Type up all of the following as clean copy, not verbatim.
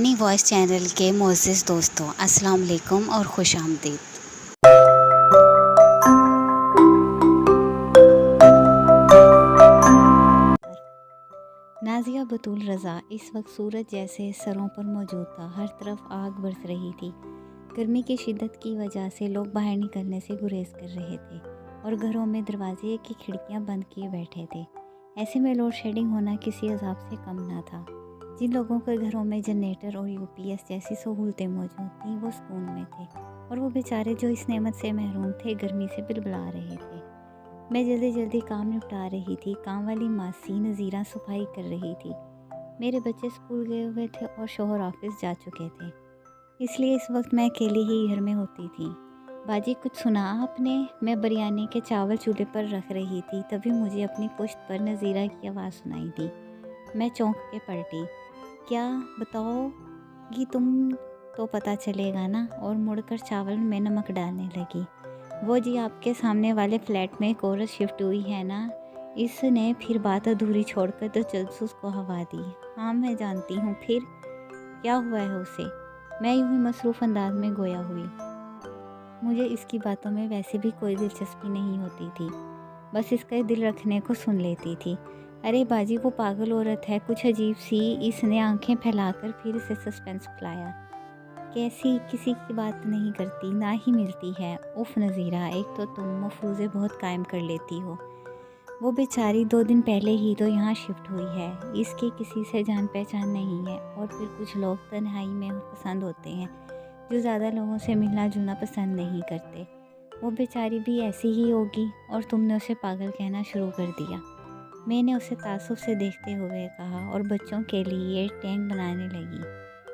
منی voice channel کے معزز دوستوں، السلام علیکم اور خوش آمدید۔ نازیہ بطول رضا اس وقت سورج جیسے سروں پر موجود تھا۔ ہر طرف آگ برس رہی تھی۔ گرمی کی شدت کی وجہ سے لوگ باہر نکلنے سے گریز کر رہے تھے اور گھروں میں دروازے کی کھڑکیاں بند کیے بیٹھے تھے۔ ایسے میں لوڈ شیڈنگ ہونا کسی عذاب سے کم نہ تھا۔ جن لوگوں کے گھروں میں جنریٹر اور UPS جیسی سہولتیں موجود تھیں وہ سکون میں تھے، اور وہ بیچارے جو اس نعمت سے محروم تھے گرمی سے بلبلا رہے تھے۔ میں جلدی کام نپٹا رہی تھی۔ کام والی ماسی نذیرہ صفائی کر رہی تھی۔ میرے بچے اسکول گئے ہوئے تھے اور شوہر آفس جا چکے تھے، اس لیے اس وقت میں اکیلی ہی گھر میں ہوتی تھی۔ باجی کچھ سنا آپ نے؟ میں بریانی کے چاول چولہے پر رکھ رہی تھی، تبھی مجھے اپنی پشت پر نذیرہ کی آواز سنائی دی۔ میں چونک کے پلٹی۔ کیا بتاؤ گی تم تو پتہ چلے گا نا، اور مڑ کر چاول میں نمک ڈالنے لگی۔ وہ جی آپ کے سامنے والے فلیٹ میں ایک عورت شفٹ ہوئی ہے نا؟ اس نے پھر بات ادھوری چھوڑ کر تجسس کو ہوا دی۔ ہاں میں جانتی ہوں، پھر کیا ہوا ہے اسے؟ میں یوں ہی مصروف انداز میں گویا ہوئی۔ مجھے اس کی باتوں میں ویسے بھی کوئی دلچسپی نہیں ہوتی تھی، بس اس کا دل رکھنے کو سن لیتی تھی۔ ارے باجی وہ پاگل عورت ہے، کچھ عجیب سی۔ اس نے آنکھیں پھیلا کر پھر اسے سسپینس پلایا۔ کیسی کسی کی بات نہیں کرتی، نہ ہی ملتی ہے۔ اف نذیرہ، ایک تو تم مفروضے بہت قائم کر لیتی ہو۔ وہ بیچاری 2 دن پہلے ہی تو یہاں شفٹ ہوئی ہے، اس کی کسی سے جان پہچان نہیں ہے، اور پھر کچھ لوگ تنہائی میں پسند ہوتے ہیں جو زیادہ لوگوں سے ملنا جلنا پسند نہیں کرتے۔ وہ بیچاری بھی ایسی ہی ہوگی، اور تم نے اسے پاگل کہنا شروع کر دیا۔ میں نے اسے تعصب سے دیکھتے ہوئے کہا، اور بچوں کے لیے ٹینک بنانے لگی۔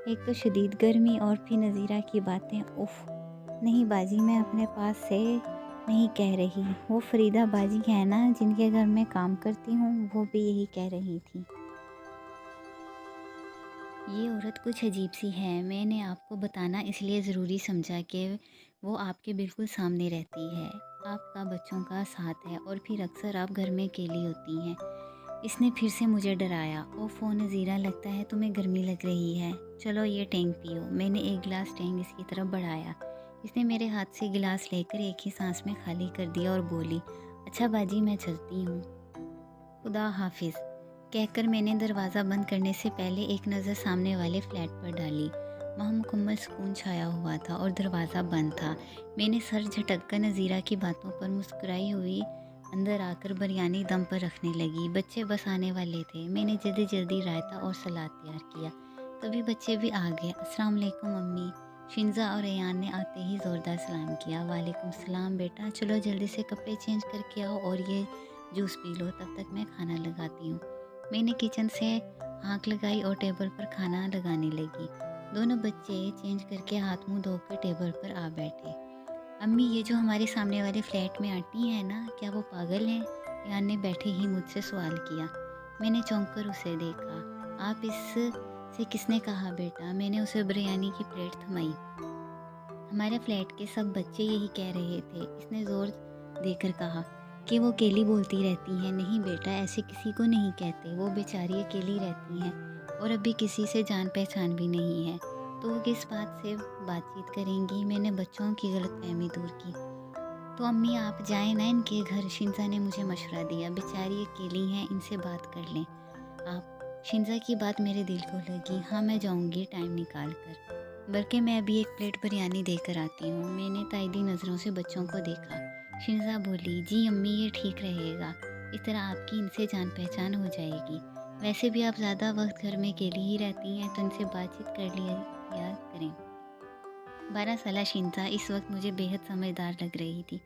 ایک تو شدید گرمی اور پھر نذیرہ کی باتیں۔ اف نہیں باجی، میں اپنے پاس سے نہیں کہہ رہی، وہ فریدہ باجی ہے نا جن کے گھر میں کام کرتی ہوں، وہ بھی یہی کہہ رہی تھی۔ یہ عورت کچھ عجیب سی ہے۔ میں نے آپ کو بتانا اس لیے ضروری سمجھا کہ وہ آپ کے بالکل سامنے رہتی ہے، آپ کا بچوں کا ساتھ ہے، اور پھر اکثر آپ گھر میں اکیلی ہوتی ہیں۔ اس نے پھر سے مجھے ڈرایا۔ اوفو نذیرہ، لگتا ہے تمہیں گرمی لگ رہی ہے، چلو یہ ٹینک پیو۔ میں نے ایک گلاس ٹینک اس کی طرف بڑھایا۔ اس نے میرے ہاتھ سے گلاس لے کر ایک ہی سانس میں خالی کر دیا اور بولی، اچھا باجی میں چلتی ہوں، خدا حافظ۔ کہہ کر میں نے دروازہ بند کرنے سے پہلے ایک نظر سامنے والے فلیٹ پر ڈالی۔ وہاں مکمل سکون چھایا ہوا تھا اور دروازہ بند تھا۔ میں نے سر جھٹک کر نذیرہ کی باتوں پر مسکرائی ہوئی اندر آ کر بریانی دم پر رکھنے لگی۔ بچے بس آنے والے تھے۔ میں نے جلدی رائتا اور سلاد تیار کیا، تبھی بچے بھی آ گئے۔ السلام علیکم امی، شنزا اور ایان نے آتے ہی زوردار سلام کیا۔ وعلیکم السلام بیٹا، چلو جلدی سے کپڑے چینج کر کے آؤ اور یہ جوس پی لو، تب تک میں کھانا لگاتی ہوں۔ میں نے کچن سے ہانک لگائی اور ٹیبل پر کھانا لگانے لگی۔ دونوں بچے چینج کر کے ہاتھ منہ دھو کر ٹیبل پر آ بیٹھے۔ امی، یہ جو ہمارے سامنے والے فلیٹ میں آنٹی ہیں نا، کیا وہ پاگل ہیں؟ ایان نے بیٹھے ہی مجھ سے سوال کیا۔ میں نے چونک کر اسے دیکھا۔ آپ اس سے کس نے کہا بیٹا؟ میں نے اسے بریانی کی پلیٹ تھمائی۔ ہمارے فلیٹ کے سب بچے یہی کہہ رہے تھے، اس نے زور دے کر کہا، کہ وہ اکیلی بولتی رہتی ہیں۔ نہیں بیٹا، ایسے کسی کو نہیں کہتے، وہ بیچاری اکیلی رہتی ہیں اور ابھی کسی سے جان پہچان بھی نہیں ہے، تو وہ کس بات سے بات چیت کریں گی؟ میں نے بچوں کی غلط فہمی دور کی۔ تو امی آپ جائیں نا ان کے گھر، شنزا نے مجھے مشورہ دیا، بیچاری اکیلی ہیں، ان سے بات کر لیں آپ۔ شنزا کی بات میرے دل کو لگی۔ ہاں میں جاؤں گی ٹائم نکال کر، بلکہ میں ابھی ایک پلیٹ بریانی دے کر آتی ہوں۔ میں نے تائیدی نظروں سے بچوں کو دیکھا۔ شنزا بولی، جی امی یہ ٹھیک رہے گا، اس طرح آپ کی ان سے جان پہچان ہو جائے گی۔ ویسے بھی آپ زیادہ وقت گھر میں اکیلی ہی رہتی ہیں، تو ان سے بات چیت کر لیا کریں۔ 12 سالہ شنزا اس وقت مجھے بےحد سمجھدار لگ رہی تھی۔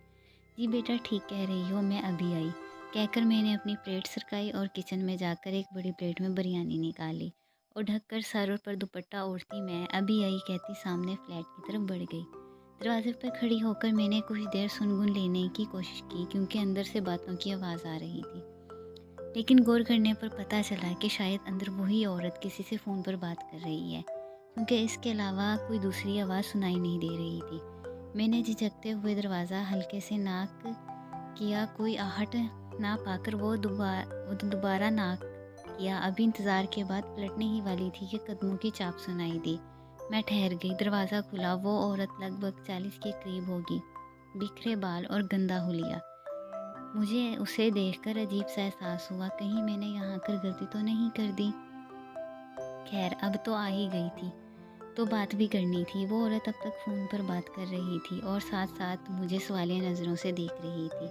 جی بیٹا ٹھیک کہہ رہی ہو، میں ابھی آئی، کہہ کر میں نے اپنی پلیٹ سرکائی اور کچن میں جا کر ایک بڑی پلیٹ میں بریانی نکالی، اور ڈھک کر سر پر دوپٹہ اوڑھتی میں ابھی آئی کہتی سامنے فلیٹ کی طرف بڑھ گئی۔ دروازے پر کھڑی ہو کر میں نے کچھ دیر سنگن لینے کی کوشش کی، کیونکہ اندر سے باتوں کی آواز آ رہی تھی، لیکن غور کرنے پر پتہ چلا کہ شاید اندر وہی عورت کسی سے فون پر بات کر رہی ہے، کیونکہ اس کے علاوہ کوئی دوسری آواز سنائی نہیں دے رہی تھی۔ میں نے جھجکتے ہوئے دروازہ ہلکے سے ناک کیا، کوئی آہٹ نہ پا کر وہ دوبارہ ناک किया। अभी इंतज़ार के बाद पलटने ही वाली थी कि कदमों की चाप सुनाई दी। मैं ठहर गई। दरवाज़ा खुला। वो औरत लगभग 40 के करीब होगी, बिखरे बाल और गंदा हुलिया। मुझे उसे देखकर अजीब सा एहसास हुआ, कहीं मैंने यहाँ आकर गलती तो नहीं कर दी। खैर, अब तो आ ही गई थी तो बात भी करनी थी। वो औरत अब तक फ़ोन पर बात कर रही थी और साथ साथ मुझे सवालिया नज़रों से देख रही थी,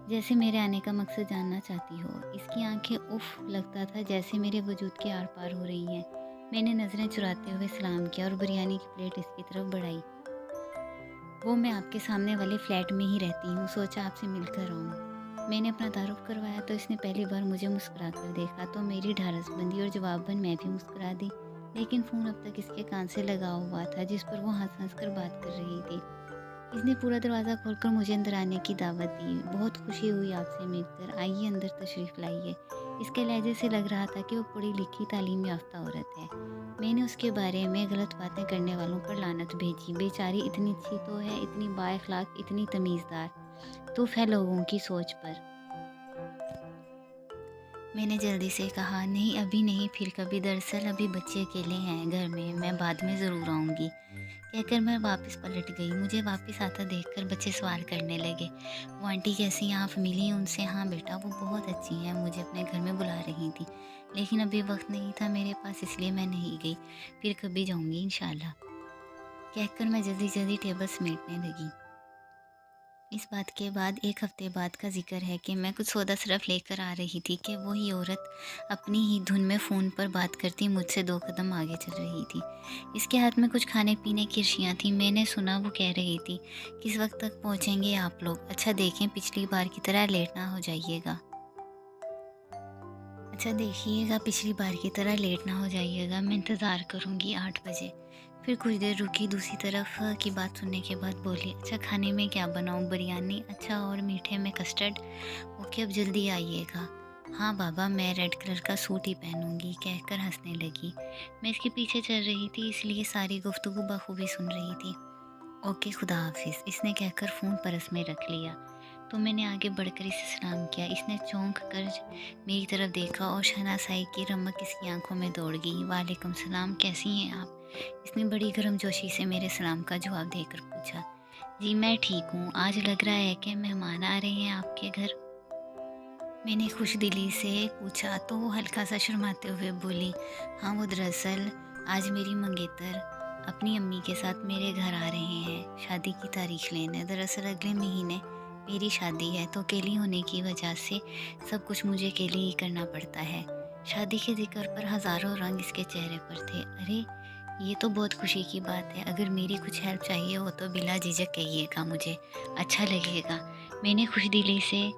जैसे मेरे आने का मकसद जानना चाहती हो। इसकी आंखें उफ, लगता था जैसे मेरे वजूद के आर पार हो रही हैं। मैंने नज़रें चुराते हुए सलाम किया और बिरयानी की प्लेट इसकी तरफ बढ़ाई। वो मैं आपके सामने वाले फ्लैट में ही रहती हूँ, सोचा आपसे मिलकर आऊँ। मैंने अपना तारुफ करवाया तो इसने पहली बार मुझे मुस्कुरा कर देखा तो मेरी ढारस बंदी और जवाबन मैं भी मुस्कुरा दी। लेकिन फ़ोन अब तक इसके कान से लगा हुआ था, जिस पर वो हंस हंस कर बात कर रही थी। इसने पूरा दरवाज़ा खोलकर मुझे अंदर आने की दावत दी। बहुत खुशी हुई आपसे मिलकर, आइए अंदर तशरीफ़ लाइए। इसके लहजे से लग रहा था कि वो पढ़ी लिखी तालीम याफ्ता औरत है। मैंने उसके बारे में गलत बातें करने वालों पर लानत भेजी। बेचारी इतनी अच्छी तो है, इतनी बाएखलाक, इतनी तमीज़दार। तूफ़ है लोगों की सोच पर। मैंने जल्दी से कहा, नहीं अभी नहीं, फिर कभी। दरअसल अभी बच्चे अकेले हैं घर में, मैं बाद में ज़रूर आऊँगी। कहकर मैं वापस पलट गई। मुझे वापस आता देखकर बच्चे सवाल करने लगे, वो आंटी कैसी हैं, आप मिली उनसे? हाँ बेटा, वो बहुत अच्छी हैं, मुझे अपने घर में बुला रही थी, लेकिन अभी वक्त नहीं था मेरे पास, इसलिए मैं नहीं गई। फिर कभी जाऊँगी इंशाल्लाह। कहकर मैं जल्दी जल्दी टेबल समेटने लगी। इस बात के बाद 1 हफ्ते बाद का जिक्र है कि मैं कुछ सौदा सिर्फ लेकर आ रही थी कि वही औरत अपनी ही धुन में फ़ोन पर बात करती मुझसे 2 कदम आगे चल रही थी। इसके हाथ में कुछ खाने पीने की अशियाँ थी। मैंने सुना वो कह रही थी, किस वक्त तक पहुँचेंगे आप लोग? अच्छा देखें पिछली बार की तरह लेट ना हो जाइएगा। अच्छा देखिएगा, पिछली बार की तरह लेट ना हो जाइएगा, मैं इंतज़ार करूँगी 8 बजे। फिर कुछ देर रुकी, दूसरी तरफ की बात सुनने के बाद बोली, अच्छा खाने में क्या बनाऊँ? बिरयानी? अच्छा, और मीठे में कस्टर्ड? ओके, अब जल्दी आइएगा। हाँ बाबा, मैं रेड कलर का सूट ही पहनूंगी, कहकर हंसने लगी। मैं इसके पीछे चल रही थी, इसलिए सारी गुफ्तगू बखूबी सुन रही थी। ओके, खुदा हाफिज़, इसने कहकर फ़ोन परस में रख लिया। तो मैंने आगे बढ़कर इसे सलाम किया। इसने चौंक कर मेरी तरफ देखा और शहनासाई की रमक इसकी आंखों में दौड़ गई। वालेकुम सलाम, कैसी हैं आप? इसने बड़ी गर्मजोशी से मेरे सलाम का जवाब देकर पूछा। जी मैं ठीक हूँ, आज लग रहा है कि मेहमान आ रहे हैं आपके घर। मैंने खुश दिली से पूछा तो वो हल्का सा शर्माते हुए बोली, हाँ वो दरअसल आज मेरी मंगेतर अपनी अम्मी के साथ मेरे घर आ रहे हैं शादी की तारीख लेने। दरअसल अगले महीने मेरी शादी है तो अकेली होने की वजह से सब कुछ मुझे अकेले ही करना पड़ता है। शादी के जिक्र पर हज़ारों रंग इसके चेहरे पर थे। अरे ये तो बहुत खुशी की बात है, अगर मेरी कुछ हेल्प चाहिए हो तो बिला झिझक कहिएगा, मुझे अच्छा लगेगा। मैंने खुश दिली से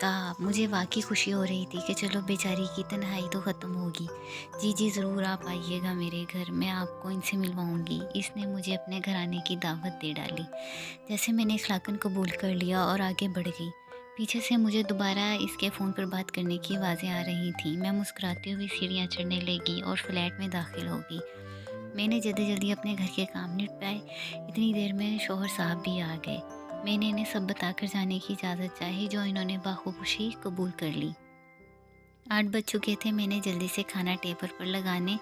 कहा। मुझे वाकई खुशी हो रही थी कि चलो बेचारी की तन्हाई तो ख़त्म होगी। जी जी ज़रूर, आप आइएगा मेरे घर, मैं आपको इनसे मिलवाऊंगी। इसने मुझे अपने घर आने की दावत दे डाली। जैसे मैंने इखलाकन कबूल कर लिया और आगे बढ़ गई। पीछे से मुझे दोबारा इसके फ़ोन पर बात करने की आवाज़ें आ रही थी। मैं मुस्कुराती हुई सीढ़ियाँ चढ़ने लगी और फ्लैट में दाखिल हो गई। मैंने जल्दी जल्दी अपने घर के काम निपटाए। इतनी देर में शौहर साहब भी आ गए। मैंने इन्हें सब बताकर जाने की इजाज़त चाही, जो इन्होंने बाखुशी कबूल कर ली। 8 बज चुके थे। मैंने जल्दी से खाना टेबल पर लगाने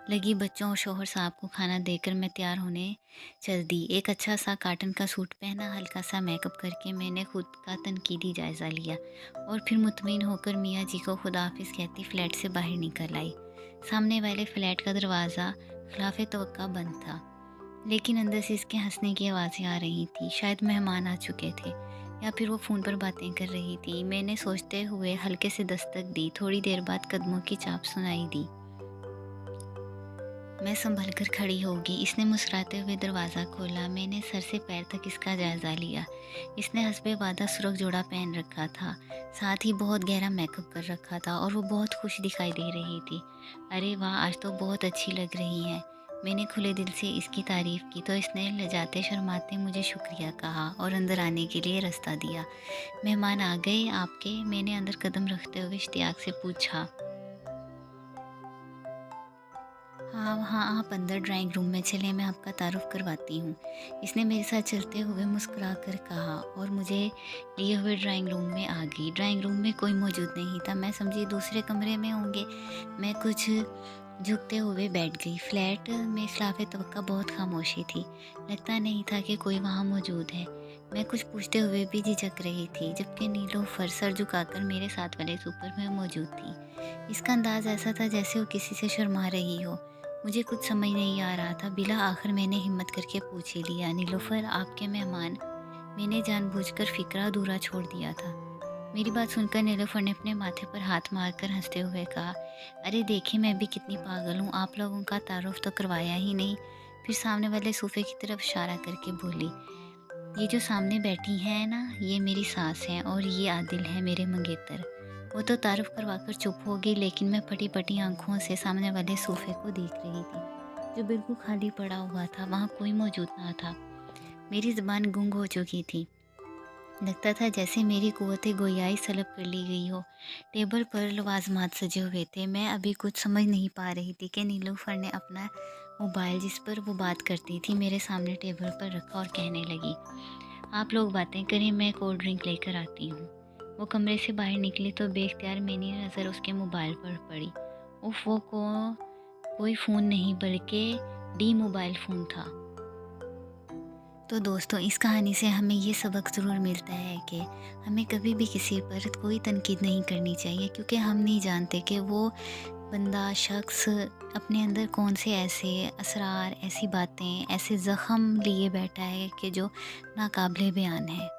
लगी। बच्चों और शौहर साहब को खाना देकर मैं तैयार होने चल दी। एक अच्छा सा काटन का सूट पहना, हल्का सा मेकअप करके मैंने खुद का तनकीदी जायज़ा लिया और फिर मुतमईन होकर मियाँ जी को खुदाफिज कहती फ्लैट से बाहर निकल आई। सामने वाले फ्लैट का दरवाज़ा खिलाफ़े तवक्का बंद था, लेकिन अंदर से इसके हंसने की आवाज़ें आ रही थी। शायद मेहमान आ चुके थे या फिर वो फ़ोन पर बातें कर रही थी। मैंने सोचते हुए हल्के से दस्तक दी। थोड़ी देर बाद कदमों की चाप सुनाई दी। मैं संभल कर खड़ी होगी। इसने मुस्कुराते हुए दरवाज़ा खोला। मैंने सर से पैर तक इसका जायज़ा लिया। इसने हस्बे वादा सुर्ख जोड़ा पहन रखा था, साथ ही बहुत गहरा मेकअप कर रखा था और वो बहुत खुश दिखाई दे रही थी। अरे वाह, आज तो बहुत अच्छी लग रही हैं। मैंने खुले दिल से इसकी तारीफ़ की तो इसने लजाते शर्माते मुझे शुक्रिया कहा और अंदर आने के लिए रास्ता दिया। मेहमान आ गए आपके? मैंने अंदर कदम रखते हुए इश्तियाक से पूछा। हाँ कहा हाँ आप अंदर ड्राइंग रूम में चलें, मैं आपका तारुफ करवाती हूँ। इसने मेरे साथ चलते हुए मुस्कुरा कर कहा और मुझे लिए हुए ड्राइंग रूम में आ गई। ड्राइंग रूम में कोई मौजूद नहीं था, मैं समझी दूसरे कमरे में होंगे। मैं कुछ झुकते हुए बैठ गई। फ्लैट में खिलाफ तवक्का बहुत खामोशी थी, लगता नहीं था कि कोई वहाँ मौजूद है। मैं कुछ पूछते हुए भी झिझक रही थी, जबकि नीलोफर सर झुकाकर मेरे साथ वाले सुपर में मौजूद थी। इसका अंदाज ऐसा था जैसे वो किसी से शर्मा रही हो। मुझे कुछ समझ नहीं आ रहा था। बिला आखिर मैंने हिम्मत करके पूछ ही लिया, नीलोफर आपके मेहमान। मैंने जानबूझकर फिक्रा अधूरा छोड़ दिया था। मेरी बात सुनकर नीलोफर ने अपने माथे पर हाथ मारकर हंसते हुए कहा, अरे देखिए मैं भी कितनी पागल हूँ, आप लोगों का तारुफ तो करवाया ही नहीं। फिर सामने वाले सोफे की तरफ इशारा करके बोली, ये जो सामने बैठी हैं ना, ये मेरी सास हैं और ये आदिल है मेरे मंगेतर। वो तो तारुफ करवाकर चुप हो गई, लेकिन मैं फटी फटी आंखों से सामने वाले सोफे को देख रही थी, जो बिल्कुल खाली पड़ा हुआ था। वहाँ कोई मौजूद ना था। मेरी ज़बान गुंग हो चुकी थी। लगता था जैसे मेरी कुव्वत गोयाई सलब कर ली गई हो। टेबल पर लवाजमात सजे हुए थे। मैं अभी कुछ समझ नहीं पा रही थी कि नीलूफर ने अपना मोबाइल, जिस पर वो बात करती थी, मेरे सामने टेबल पर रखा और कहने लगी, आप लोग बातें करें, मैं कोल्ड ड्रिंक लेकर आती हूँ। वो कमरे से बाहर निकली तो बेख्तियार मेरी नज़र उसके मोबाइल पर पड़ी। उफ, वो कोई फ़ोन नहीं बल्कि डी मोबाइल फ़ोन था। तो दोस्तों, इस कहानी से हमें ये सबक ज़रूर मिलता है कि हमें कभी भी किसी पर कोई तनकीद नहीं करनी चाहिए, क्योंकि हम नहीं जानते कि वो बंदा, शख्स अपने अंदर कौन से ऐसे असरार, ऐसी बातें, ऐसे ज़ख़म लिए बैठा है कि जो नाकाबिले बयान है।